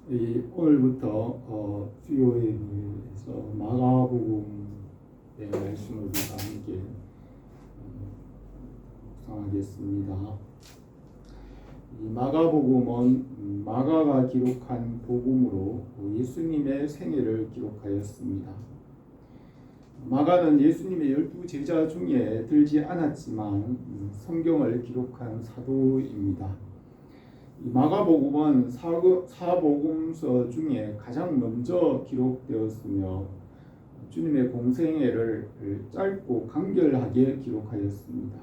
오늘부터 수요일에서 마가복음의 말씀을 우리가 함께 묵상하겠습니다. 이 마가복음은 마가가 기록한 복음으로 예수님의 생애를 기록하였습니다. 마가는 예수님의 12제자 중에 들지 않았지만 성경을 기록한 사도입니다. 마가복음은 사복음서 중에 가장 먼저 기록되었으며 주님의 공생애를 짧고 간결하게 기록하였습니다.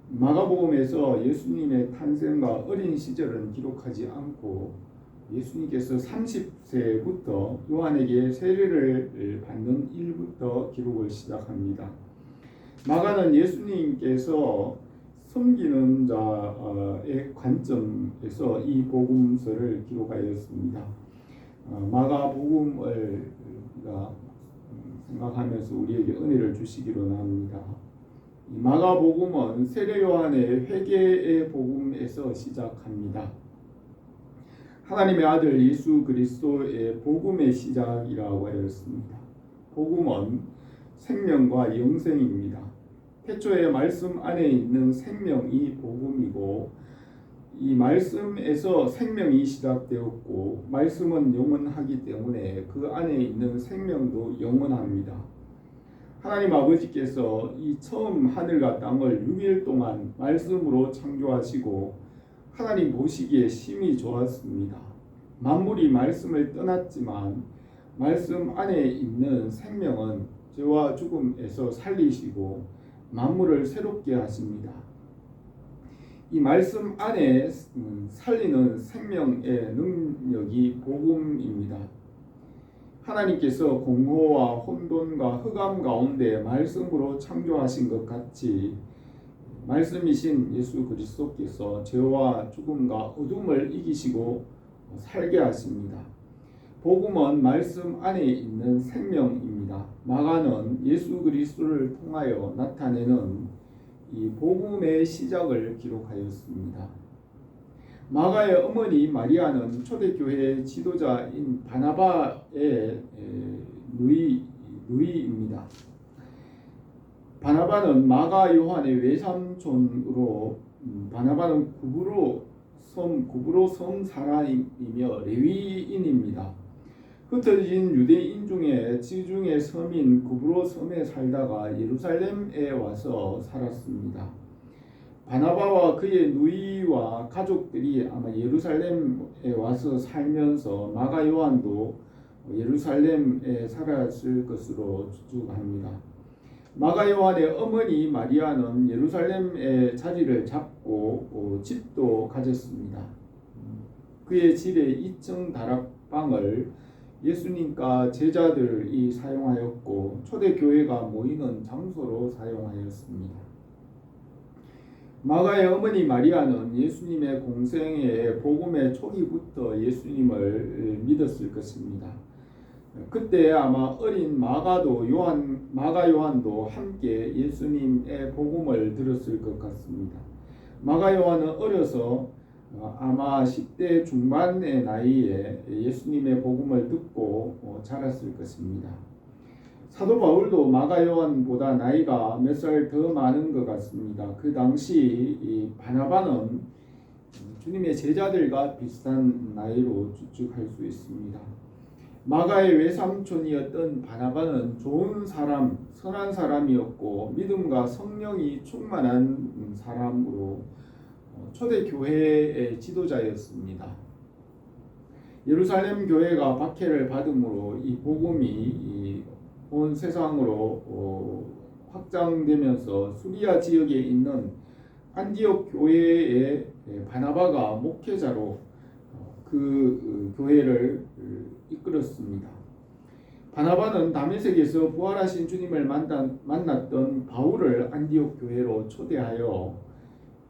마가복음에서 예수님의 탄생과 어린 시절은 기록하지 않고 예수님께서 30세부터 요한에게 세례를 받는 일부터 기록을 시작합니다. 마가는 예수님께서 섬기는 자의 관점에서 이 복음서를 기록하였습니다. 마가복음을 우리가 생각하면서 우리에게 은혜를 주시기로 합니다. 마가복음은 세례 요한의 회개의 복음에서 시작합니다. 하나님의 아들 예수 그리스도의 복음의 시작이라고 하였습니다. 복음은 생명과 영생입니다. 태초에 말씀 안에 있는 생명이 복음이고 이 말씀에서 생명이 시작되었고 말씀은 영원하기 때문에 그 안에 있는 생명도 영원합니다. 하나님 아버지께서 이 처음 하늘과 땅을 6일 동안 말씀으로 창조하시고 하나님 보시기에 심히 좋았습니다. 만물이 말씀을 떠났지만 말씀 안에 있는 생명은 죄와 죽음에서 살리시고 만물을 새롭게 하십니다. 이 말씀 안에 살리는 생명의 능력이 복음입니다. 하나님께서 공허와 혼돈과 흑암 가운데 말씀으로 창조하신 것 같이 말씀이신 예수 그리스도께서 죄와 죽음과 어둠을 이기시고 살게 하십니다. 복음은 말씀 안에 있는 생명입니다. 마가는 예수 그리스도를 통하여 나타내는 이 복음의 시작을 기록하였습니다. 마가의 어머니 마리아는 초대교회의 지도자인 바나바의 누이입니다. 바나바는 마가 요한의 외삼촌으로 바나바는 구브로 섬 사람이며 레위인입니다. 흩어진 유대인 중에 지중해 섬인 구브로 섬에 살다가 예루살렘에 와서 살았습니다. 바나바와 그의 누이와 가족들이 아마 예루살렘에 와서 살면서 마가 요한도 예루살렘에 살았을 것으로 추측합니다. 마가 요한의 어머니 마리아는 예루살렘에 자리를 잡고 집도 가졌습니다. 그의 집에 2층 다락방을 예수님과 제자들이 사용하였고 초대교회가 모이는 장소로 사용하였습니다. 마가의 어머니 마리아는 예수님의 공생의 복음의 초기부터 예수님을 믿었을 것입니다. 그때 아마 어린 마가 요한도 함께 예수님의 복음을 들었을 것 같습니다. 마가 요한은 어려서 아마 10대 중반의 나이에 예수님의 복음을 듣고 자랐을 것입니다. 사도 바울도 마가 요한보다 나이가 몇 살 더 많은 것 같습니다. 그 당시 이 바나바는 주님의 제자들과 비슷한 나이로 추측할 수 있습니다. 마가의 외삼촌이었던 바나바는 좋은 사람, 선한 사람이었고 믿음과 성령이 충만한 사람으로 초대교회의 지도자였습니다. 예루살렘 교회가 박해를 받음으로 이 복음이 온 세상으로 확장되면서 수리아 지역에 있는 안디옥 교회의 바나바가 목회자로 그 교회를 이끌었습니다. 바나바는 다메섹에서 부활하신 주님을 만났던 바울을 안디옥 교회로 초대하여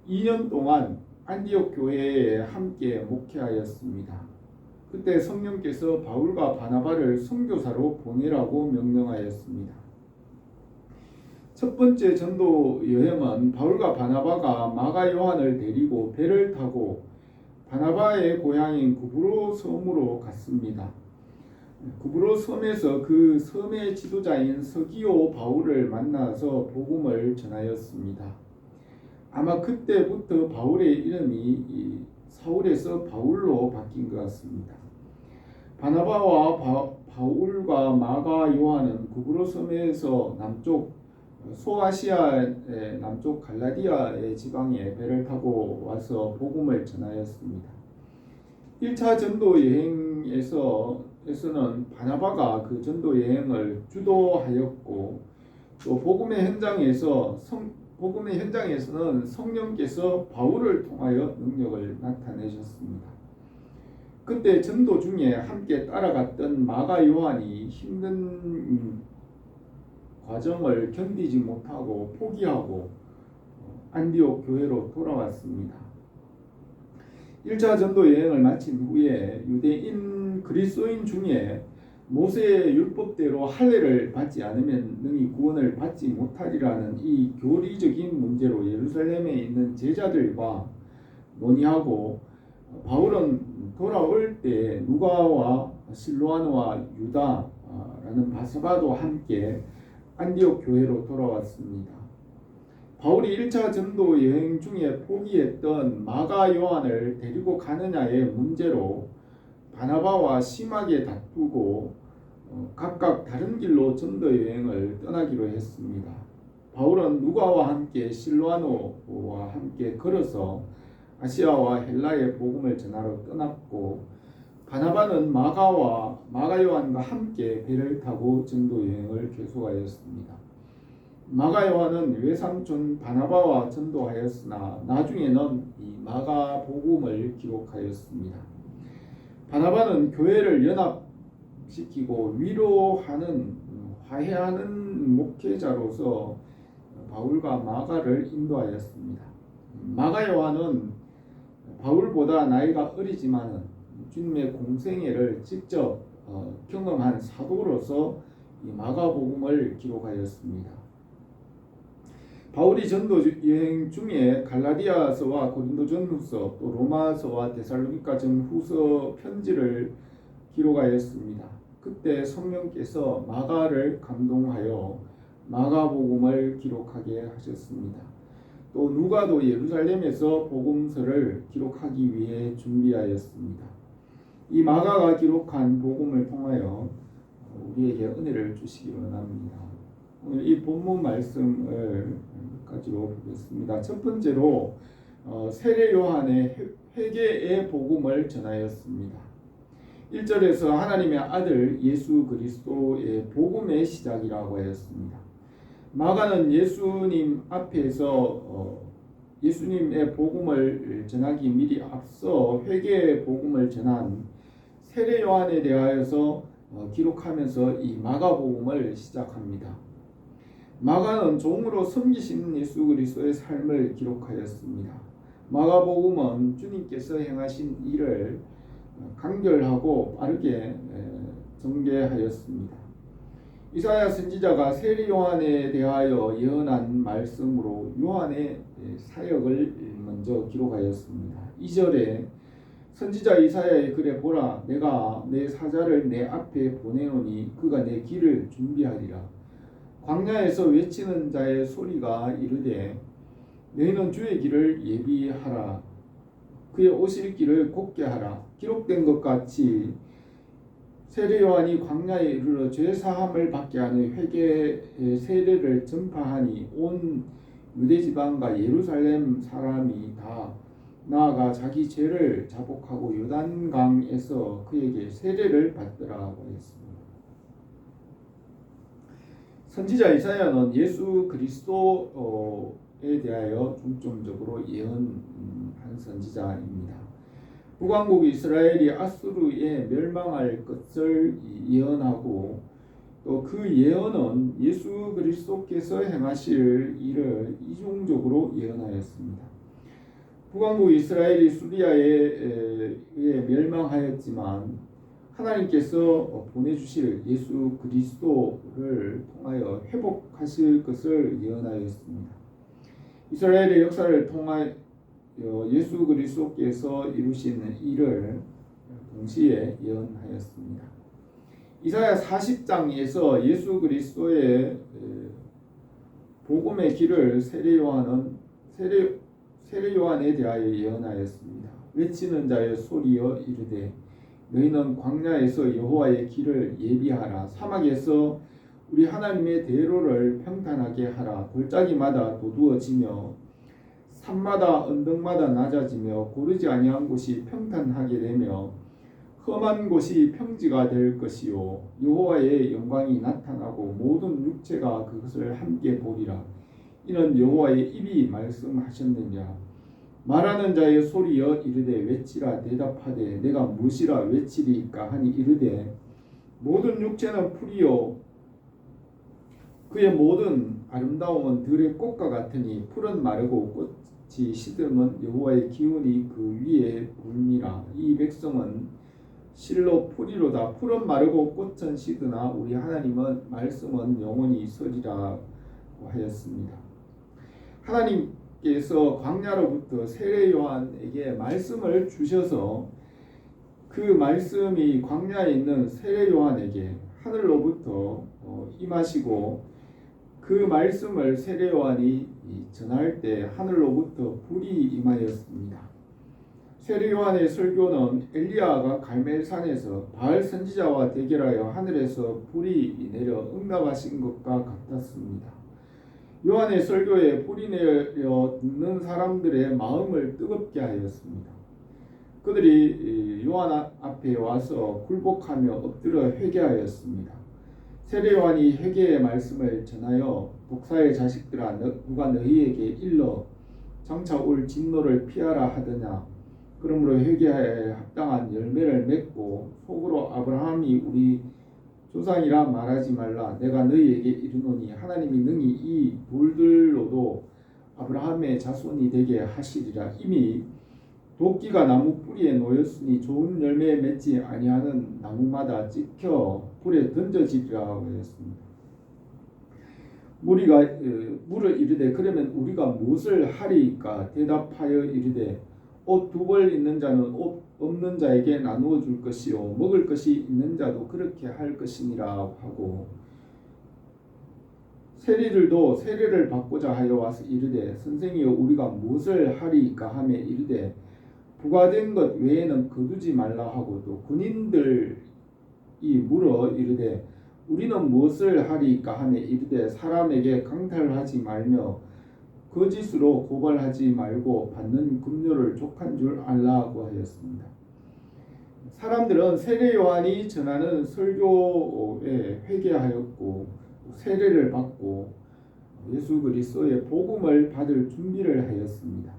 2년 동안 안디옥 교회에 함께 목회하였습니다. 그때 성령께서 바울과 바나바를 선교사로 보내라고 명령하였습니다. 첫 번째 전도 여행은 바울과 바나바가 마가 요한을 데리고 배를 타고 바나바의 고향인 구브로 섬으로 갔습니다. 구브로 섬에서 그 섬의 지도자인 서기오 바울을 만나서 복음을 전하였습니다. 아마 그때부터 바울의 이름이 사울에서 바울로 바뀐 것 같습니다. 바나바와 바울과 마가 요한은 구브로 섬에서 남쪽 소아시아의 남쪽 갈라디아의 지방에 배를 타고 와서 복음을 전하였습니다. 1차 전도 여행에서는 바나바가 그 전도 여행을 주도하였고, 또 복음의 현장에서는 성령께서 바울을 통하여 능력을 나타내셨습니다. 그때 전도 중에 함께 따라갔던 마가 요한이 힘든 과정을 견디지 못하고 포기하고 안디옥 교회로 돌아왔습니다. 1차 전도 여행을 마친 후에 유대인 그리스도인 중에 모세의 율법대로 할례를 받지 않으면 능히 구원을 받지 못하리라는 이 교리적인 문제로 예루살렘에 있는 제자들과 논의하고, 바울은 돌아올 때 누가와 실로아노와 유다라는 바사바도 함께 안디옥 교회로 돌아왔습니다. 바울이 1차 전도 여행 중에 포기했던 마가 요한을 데리고 가느냐의 문제로 바나바와 심하게 다투고 각각 다른 길로 전도 여행을 떠나기로 했습니다. 바울은 누가와 함께 실로아노와 함께 걸어서 아시아와 헬라의 복음을 전하러 떠났고, 바나바는 마가 요한과 함께 배를 타고 전도 여행을 계속하였습니다. 마가 요한은 외삼촌 바나바와 전도하였으나 나중에는 이 마가 복음을 기록하였습니다. 바나바는 교회를 연합시키고 위로하는 화해하는 목회자로서 바울과 마가를 인도하였습니다. 마가 요한은 바울보다 나이가 어리지만 주님의 공생애를 직접 경험한 사도로서 이 마가복음을 기록하였습니다. 바울이 전도 여행 중에 갈라디아서와 고린도전후서, 또 로마서와 데살로니가전후서 편지를 기록하였습니다. 그때 성령께서 마가를 감동하여 마가복음을 기록하게 하셨습니다. 또 누가도 예루살렘에서 복음서를 기록하기 위해 준비하였습니다. 이 마가가 기록한 복음을 통하여 우리에게 은혜를 주시기 원합니다. 오늘 이 본문 말씀을 몇 가지로 보겠습니다. 첫 번째로 세례 요한의 회개의 복음을 전하였습니다. 1절에서 하나님의 아들 예수 그리스도의 복음의 시작이라고 하였습니다. 마가는 예수님 앞에서 예수님의 복음을 전하기 미리 앞서 회개의 복음을 전한 세례 요한에 대하여서 기록하면서 이 마가복음을 시작합니다. 마가는 종으로 섬기신 예수 그리스도의 삶을 기록하였습니다. 마가복음은 주님께서 행하신 일을 간결하고 빠르게 전개하였습니다. 이사야 선지자가 세례 요한에 대하여 예언한 말씀으로 요한의 사역을 먼저 기록하였습니다. 2절에 선지자 이사야의 글에 보라, 내가 내 사자를 내 앞에 보내노니 그가 내 길을 준비하리라. 광야에서 외치는 자의 소리가 이르되 너희는 주의 길을 예비하라. 그의 오실 길을 곧게 하라. 기록된 것 같이 세례 요한이 광야에 이르러 죄 사함을 받게 하는 회개의 세례를 전파하니 온 유대 지방과 예루살렘 사람이 다 나아가 자기 죄를 자복하고 요단강에서 그에게 세례를 받더라고 했습니다. 선지자 이사야는 예수 그리스도에 대하여 중점적으로 예언한 선지자입니다. 북왕국 이스라엘이 아수르에 멸망할 것을 예언하고, 또 그 예언은 예수 그리스도께서 행하실 일을 이중적으로 예언하였습니다. 북왕국 이스라엘이 수리아에 멸망하였지만 하나님께서 보내주실 예수 그리스도를 통하여 회복하실 것을 예언하였습니다. 이스라엘의 역사를 통하여 예수 그리스도께서 이루시는 일을 동시에 예언하였습니다. 이사야 40장에서 예수 그리스도의 복음의 길을 세례 요한에 대하여 예언하였습니다. 외치는 자의 소리여 이르되 너희는 광야에서 여호와의 길을 예비하라. 사막에서 우리 하나님의 대로를 평탄하게 하라. 골짜기마다 도두어지며 산마다 언덕마다 낮아지며 고르지 아니한 곳이 평탄하게 되며 험한 곳이 평지가 될 것이요 여호와의 영광이 나타나고 모든 육체가 그것을 함께 보리라. 이는 여호와의 입이 말씀하셨느니라. 말하는 자의 소리여 이르되 외치라. 대답하되 내가 무엇이라 외치리까 하니 이르되 모든 육체는 풀이요 그의 모든 아름다움은 들의 꽃과 같으니 풀은 마르고 꽃이 시들면 여호와의 기운이 그 위에 불미라. 이 백성은 실로 풀이로다. 풀은 마르고 꽃은 시드나 우리 하나님은 말씀은 영원히 있으리라 하였습니다. 하나님께서 광야로부터 세례 요한에게 말씀을 주셔서 그 말씀이 광야에 있는 세례 요한에게 하늘로부터 임하시고 그 말씀을 세례 요한이 전할 때 하늘로부터 불이 임하였습니다. 세례 요한의 설교는 엘리야가 갈멜산에서 바알 선지자와 대결하여 하늘에서 불이 내려 응답하신 것과 같았습니다. 요한의 설교에 불이 내려 듣는 사람들의 마음을 뜨겁게 하였습니다. 그들이 요한 앞에 와서 굴복하며 엎드려 회개하였습니다. 세례 요한이 회개의 말씀을 전하여 독사의 자식들아 누가 너희에게 일러 장차 올 진노를 피하라 하더냐. 그러므로 회개에 합당한 열매를 맺고 속으로 아브라함이 우리 조상이라 말하지 말라. 내가 너희에게 이르노니 하나님이 능히 이 돌들로도 아브라함의 자손이 되게 하시리라. 이미 도끼가 나무 뿌리에 놓였으니 좋은 열매 맺지 아니하는 나무마다 찍혀 불에 던져지리라 하였습니다. 물을 이르되 그러면 우리가 무엇을 하리이까? 대답하여 이르되 옷 두 벌 있는 자는 옷 없는 자에게 나누어 줄 것이요 먹을 것이 있는 자도 그렇게 할 것이니라 하고 세리들도 세례를 받고자 하여 와서 이르되 선생이여 우리가 무엇을 하리이까 하며 이르되 부과된 것 외에는 거두지 말라 하고 또 군인들이 물어 이르되 우리는 무엇을 하리이까 하며 이르되 사람에게 강탈하지 말며 거짓으로 고발하지 말고 받는 급료를 족한 줄 알라고 하였습니다. 사람들은 세례 요한이 전하는 설교에 회개하였고 세례를 받고 예수 그리스도의 복음을 받을 준비를 하였습니다.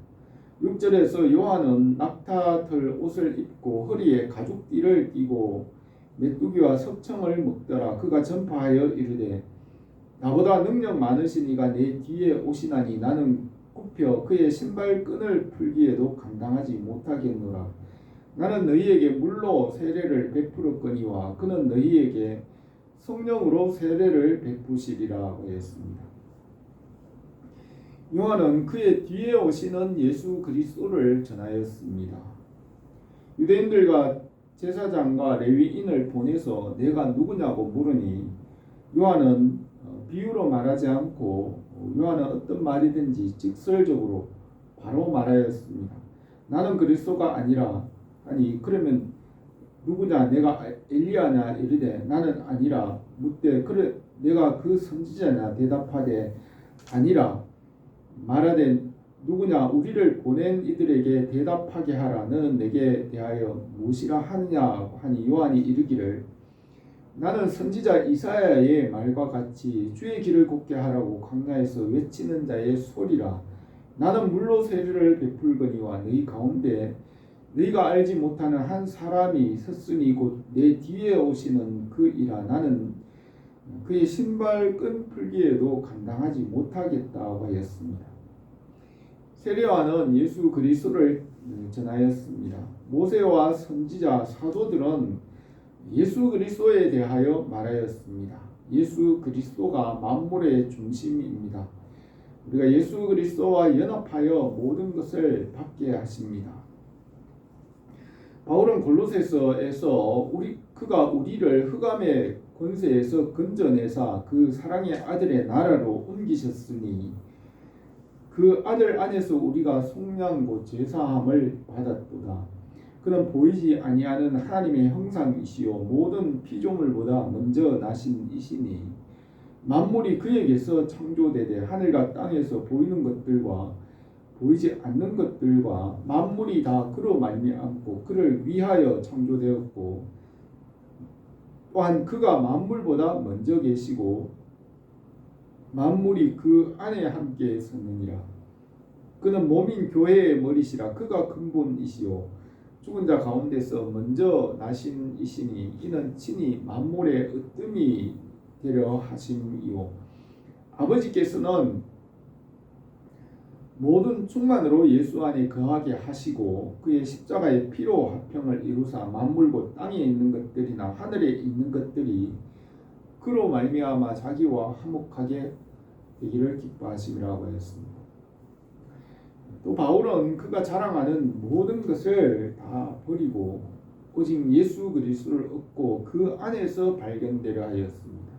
6절에서 요한은 낙타털 옷을 입고 허리에 가죽띠를 띠고 메뚜기와 석청을 먹더라. 그가 전파하여 이르되 나보다 능력 많으신 이가 내 뒤에 오시나니 나는 굽혀 그의 신발끈을 풀기에도 감당하지 못하겠노라. 나는 너희에게 물로 세례를 베풀었거니와 그는 너희에게 성령으로 세례를 베푸시리라 하였습니다. 요한은 그의 뒤에 오시는 예수 그리스도를 전하였습니다. 유대인들과 제사장과 레위인을 보내서 내가 누구냐고 물으니 요한은 비유로 말하지 않고 요한은 어떤 말이든지 직설적으로 바로 말하였습니다. 나는 그리스도가 아니라 하니 그러면 누구냐 내가 엘리야냐 이르되 나는 아니라 묻되 그래 내가 그 선지자냐 대답하되 아니라 말하되 누구냐 우리를 보낸 이들에게 대답하게 하라. 너는 내게 대하여 무엇이라 하느냐 하니 요한이 이르기를 나는 선지자 이사야의 말과 같이 주의 길을 곱게 하라고 광야에서 외치는 자의 소리라. 나는 물로 세례를 베풀거니와 너희 가운데 너희가 알지 못하는 한 사람이 섰으니 곧 내 뒤에 오시는 그이라. 나는 그의 신발 끈 풀기에도 감당하지 못하겠다고 하였습니다. 세례 요한은 예수 그리스도를 전하였습니다. 모세와 선지자 사도들은 예수 그리스도에 대하여 말하였습니다. 예수 그리스도가 만물의 중심입니다. 우리가 예수 그리스도와 연합하여 모든 것을 받게 하십니다. 바울은 골로새서에서 그가 우리를 흑암의 권세에서 건져내사 그 사랑의 아들의 나라로 옮기셨으니 그 아들 안에서 우리가 속량고 제사함을 받았도다. 그는 보이지 아니하는 하나님의 형상이시요 모든 피조물보다 먼저 나신 이시니 만물이 그에게서 창조되되 하늘과 땅에서 보이는 것들과 보이지 않는 것들과 만물이 다 그로 말미암고 그를 위하여 창조되었고 또한 그가 만물보다 먼저 계시고 만물이 그 안에 함께 섰느니라. 그는 몸인 교회의 머리시라. 그가 근본이시요 죽은 자 가운데서 먼저 나신 이시니 이는 친히 만물의 으뜸이 되려 하심이요 아버지께서는 모든 충만으로 예수 안에 거하게 하시고 그의 십자가의 피로 화평을 이루사 만물 곧 땅에 있는 것들이나 하늘에 있는 것들이 그로 말미암아 자기와 화목하게 되기를 기뻐하심이라고 하였습니다. 또 바울은 그가 자랑하는 모든 것을 다 버리고 오직 예수 그리스도를 얻고 그 안에서 발견되려 하였습니다.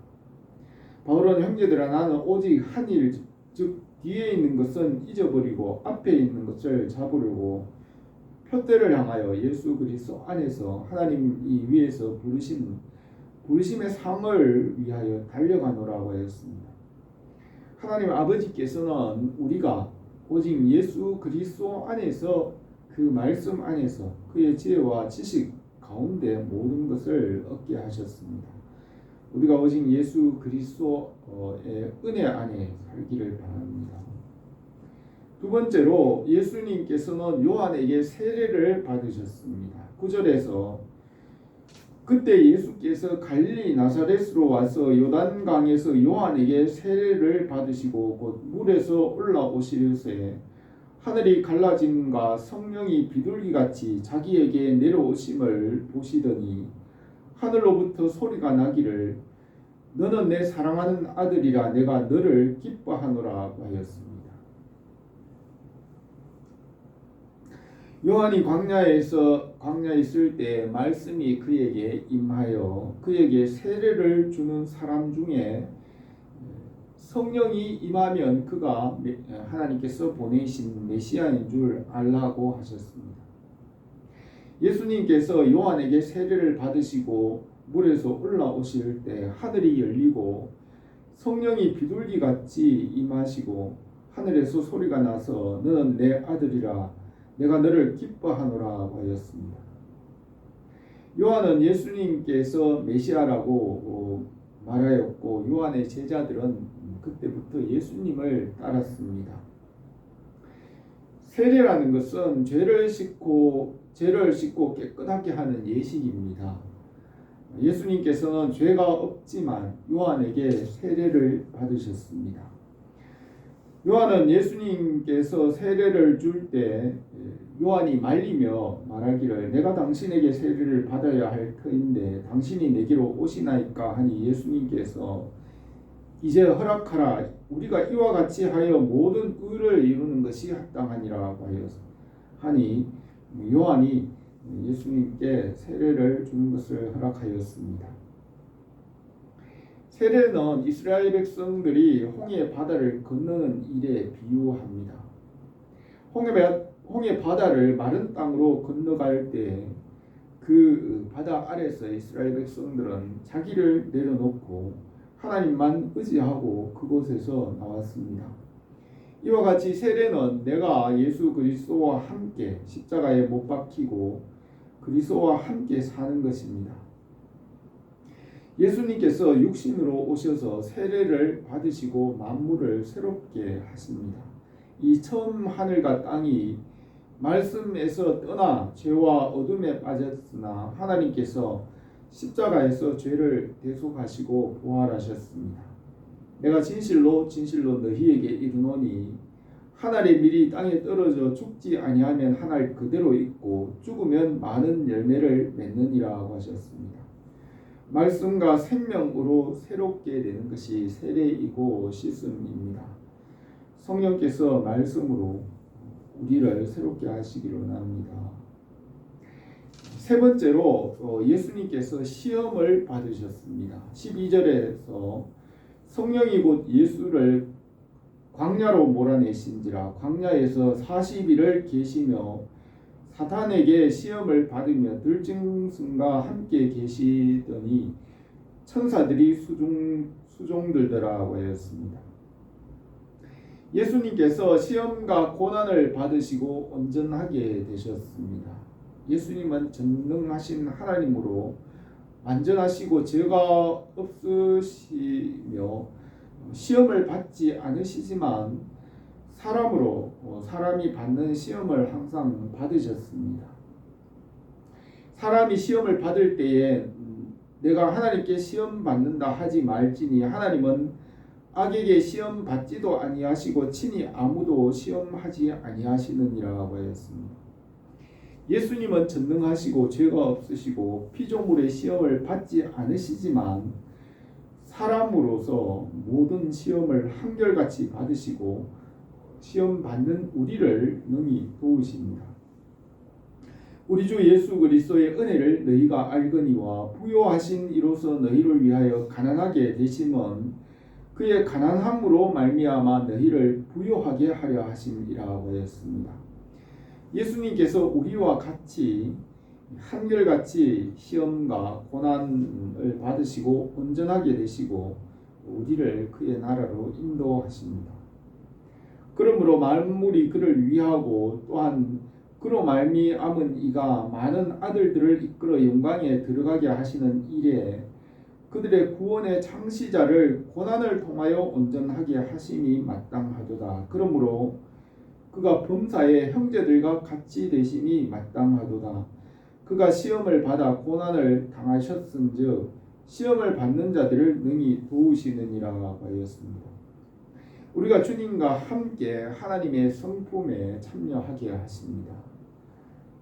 바울은 형제들아 나는 오직 한 일 즉 뒤에 있는 것은 잊어버리고 앞에 있는 것을 잡으려고 표대를 향하여 예수 그리스도 안에서 하나님이 위에서 부르심의 상을 위하여 달려가노라고 하였습니다. 하나님 아버지께서는 우리가 오직 예수 그리스도 안에서 그 말씀 안에서 그의 지혜와 지식 가운데 모든 것을 얻게 하셨습니다. 우리가 오직 예수 그리스도의 은혜 안에 살기를 바랍니다. 두 번째로 예수님께서는 요한에게 세례를 받으셨습니다. 9절에서 그때 예수께서 갈릴리 나사렛으로 와서 요단강에서 요한에게 세례를 받으시고 곧 물에서 올라오시려세 하늘이 갈라짐과 성령이 비둘기같이 자기에게 내려오심을 보시더니 하늘로부터 소리가 나기를 너는 내 사랑하는 아들이라 내가 너를 기뻐하노라 하였습니다. 요한이 광야에 있을 때 말씀이 그에게 임하여 그에게 세례를 주는 사람 중에 성령이 임하면 그가 하나님께서 보내신 메시아인 줄 알라고 하셨습니다. 예수님께서 요한에게 세례를 받으시고 물에서 올라오실 때 하늘이 열리고 성령이 비둘기같이 임하시고 하늘에서 소리가 나서 너는 내 아들이라 내가 너를 기뻐하노라 하였습니다. 요한은 예수님께서 메시아라고 말하였고 요한의 제자들은 그때부터 예수님을 따랐습니다. 세례라는 것은 죄를 씻고 깨끗하게 하는 예식입니다. 예수님께서는 죄가 없지만 요한에게 세례를 받으셨습니다. 요한은 예수님께서 세례를 줄 때 요한이 말리며 말하기를 내가 당신에게 세례를 받아야 할 터인데 당신이 내게로 오시나이까 하니 예수님께서 이제 허락하라 우리가 이와 같이 하여 모든 의를 이루는 것이 합당하니라고 하니 요한이 예수님께 세례를 주는 것을 허락하였습니다. 세례는 이스라엘 백성들이 홍해 바다를 건너는 일에 비유합니다. 홍해 바다를 마른 땅으로 건너갈 때 그 바다 아래서 이스라엘 백성들은 자기를 내려놓고 하나님만 의지하고 그곳에서 나왔습니다. 이와 같이 세례는 내가 예수 그리스도와 함께 십자가에 못 박히고 그리스도와 함께 사는 것입니다. 예수님께서 육신으로 오셔서 세례를 받으시고 만물을 새롭게 하십니다. 이 처음 하늘과 땅이 말씀에서 떠나 죄와 어둠에 빠졌으나 하나님께서 십자가에서 죄를 대속하시고 부활하셨습니다. 내가 진실로 너희에게 이르노니 한 알의 밀이 땅에 떨어져 죽지 아니하면 한 알 그대로 있고 죽으면 많은 열매를 맺느니라고 하셨습니다. 말씀과 생명으로 새롭게 되는 것이 세례이고 씻음입니다. 성령께서 말씀으로 우리를 새롭게 하시기를 원합니다. 세 번째로 예수님께서 시험을 받으셨습니다. 12절에서 성령이 곧 예수를 광야로 몰아내신지라 광야에서 40일을 계시며 사탄에게 시험을 받으며 들짐승과 함께 계시더니 천사들이 수종들더라고 하였습니다. 예수님께서 시험과 고난을 받으시고 온전하게 되셨습니다. 예수님은 전능하신 하나님으로 완전하시고 죄가 없으시며 시험을 받지 않으시지만 사람이 받는 시험을 항상 받으셨습니다. 사람이 시험을 받을 때에 내가 하나님께 시험 받는다 하지 말지니 하나님은 악에게 시험 받지도 아니하시고 친히 아무도 시험하지 아니하시느니라고 하였습니다. 예수님은 전능하시고 죄가 없으시고 피조물의 시험을 받지 않으시지만 사람으로서 모든 시험을 한결같이 받으시고 시험 받는 우리를 능히 도우십니다. 우리 주 예수 그리스도의 은혜를 너희가 알거니와 부요하신 이로서 너희를 위하여 가난하게 되심은 그의 가난함으로 말미암아 너희를 부요하게 하려 하심이라고 하였습니다. 예수님께서 우리와 같이 한결같이 시험과 고난을 받으시고 온전하게 되시고 우리를 그의 나라로 인도하십니다. 그러므로 만물이 그를 위하고 또한 그로 말미암은 이가 많은 아들들을 이끌어 영광에 들어가게 하시는 일에 그들의 구원의 창시자를 고난을 통하여 온전하게 하심이 마땅하도다. 그러므로 그가 범사의 형제들과 같이 되심이 마땅하도다. 그가 시험을 받아 고난을 당하셨은즉 시험을 받는 자들을 능히 도우시느니라 하였습니다. 우리가 주님과 함께 하나님의 성품에 참여하게 하십니다.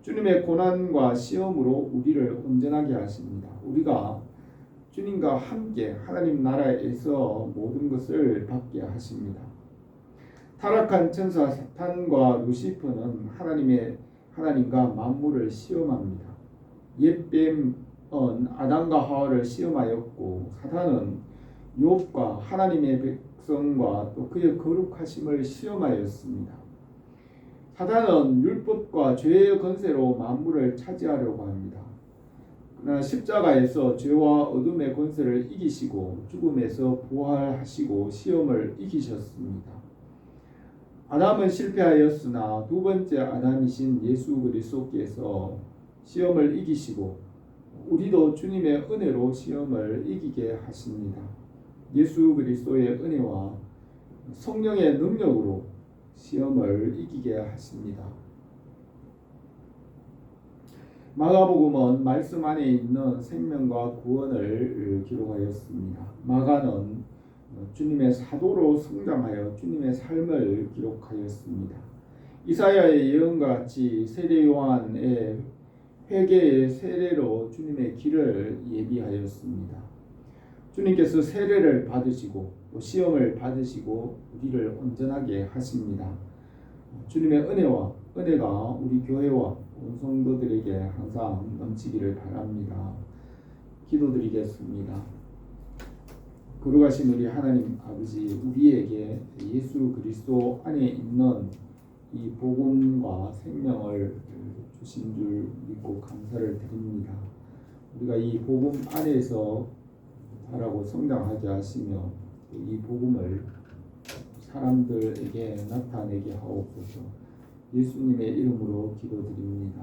주님의 고난과 시험으로 우리를 온전하게 하십니다. 우리가 주님과 함께 하나님 나라에서 모든 것을 받게 하십니다. 타락한 천사 사탄과 루시퍼는 하나님과 만물을 시험합니다. 옛뱀은 아담과 하와를 시험하였고 사탄은 욥과 하나님의 백성과 또 그의 거룩하심을 시험하였습니다. 사탄은 율법과 죄의 권세로 만물을 차지하려고 합니다. 그러나 십자가에서 죄와 어둠의 권세를 이기시고 죽음에서 부활하시고 시험을 이기셨습니다. 아담은 실패하였으나 두 번째 아담이신 예수 그리스도께서 시험을 이기시고 우리도 주님의 은혜로 시험을 이기게 하십니다. 예수 그리스도의 은혜와 성령의 능력으로 시험을 이기게 하십니다. 마가복음은 말씀 안에 있는 생명과 구원을 기록하였습니다. 마가는 주님의 사도로 성장하여 주님의 삶을 기록하였습니다. 이사야의 예언과 같이 세례 요한의 회개의 세례로 주님의 길을 예비하였습니다. 주님께서 세례를 받으시고 또 시험을 받으시고 우리를 온전하게 하십니다. 주님의 은혜가 우리 교회와 온 성도들에게 항상 넘치기를 바랍니다. 기도드리겠습니다. 거룩하신 우리 하나님 아버지, 우리에게 예수 그리스도 안에 있는 이 복음과 생명을 주신 줄 믿고 감사를 드립니다. 우리가 이 복음 안에서 자라고 성장하게 하시며 이 복음을 사람들에게 나타내게 하옵소서. 예수님의 이름으로 기도드립니다.